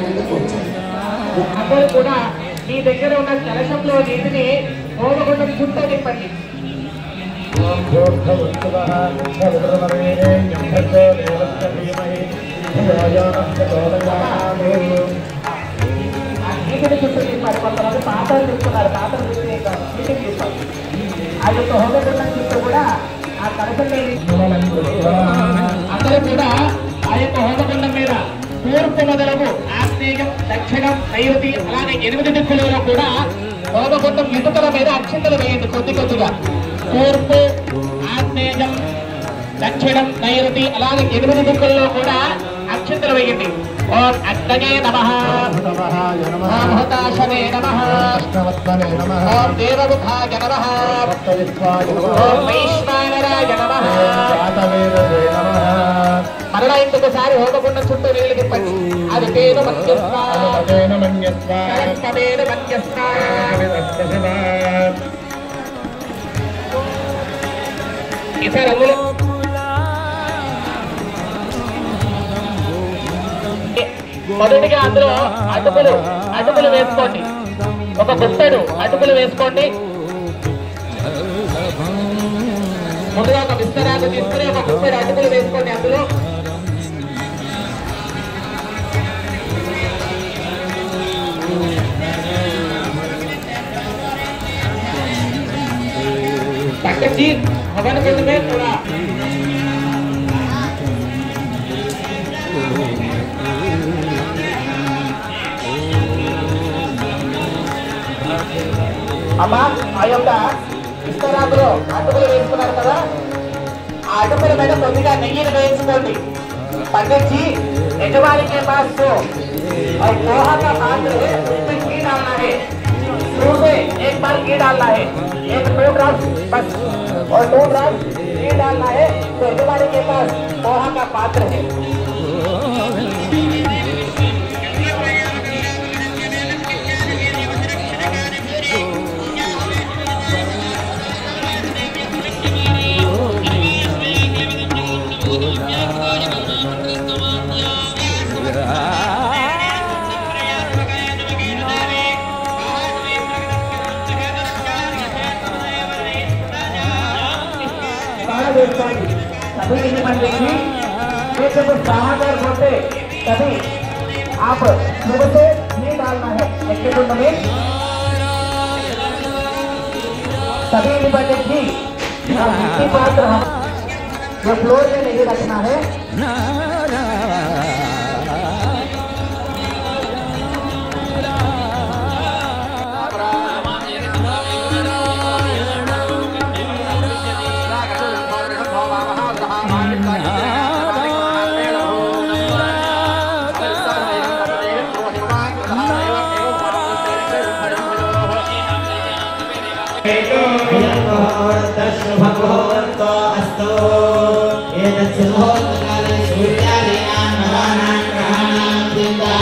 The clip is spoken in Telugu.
మీద కూర్చోండి. అందరూ కూడా మీ దగ్గర ఉన్న కలశంలో నీటిని హోమగుండం చుట్టూ నింపండి. నీటిని చుట్టూ నింపారు. కొంతమంది పాత్రలు తీసుకున్నారు, పాత్రలు నీటిని నింపారు. ఆ యొక్క హోమగుండం చుట్టూ కూడా ఆ కలశంలో అందరూ కూడా ఆ యొక్క హోమగుండం మీద తూర్పు మొదలగు ఆగ్నేయం, దక్షిణం, నైరుతి అలాగే 8 దిక్కులలో కూడా హోమగుండం ఇటుకల మీద అక్షింతలు వేయండి. కొద్ది కొద్దిగా తూర్పు, ఆగ్నేయం, దక్షిణం, నైరుతి అలాగే 8 దిక్కుల్లో కూడా అక్షింతలు వేయండి. ఓం అగ్నయే నమః, ఓం హతాశనే నమః, ఓం దేవముఖాయ నమః, ఓం వైశ్వానరాయ నమః. మరలా ఇంకొకసారి హోమగుండం చుట్టూ నీళ్ళు తిప్పండి. అది పేరు ఇతర రంగులు మొదటిగా అందులో అటుకులు వేసుకోండి. ఒక గుప్పెడు అటుకులు వేసుకోండి. ముందుగా ఒక విస్తరాన్ని తీసుకుని ఒక గుప్పెడు అటుకులు వేసుకోండి. అందులో పక్కకి हवन कुंड में थोड़ा అమ్మా ఆ యొక్క విస్తరాకులో అటుకులు వేసుకున్నారు కదా, ఆ అటుకుల మీద కొద్దిగా నెయ్యిని వేయించుకోండి. पंडित जी यजमानी के पास तो और पोहा का पात्र है, उसमें घी डालना है। शुरू में एक बार घी डालना है, 1-2 ड्रॉप बस, और 2 ड्रॉप घी डालना है। तो यजमानी के पास पोहा का पात्र है। सभी नहीं बन देंगी, जब सहागर होते तभी आप सुबह से नहीं डालना है एक कुंड में। सभी नहीं बनेगी, पात्र जो फ्लोर में नहीं रखना है। भगवतो अस्तु एतत्सुभोत्काले सूर्यादीनां नवानां ग्रहाणां चिन्तां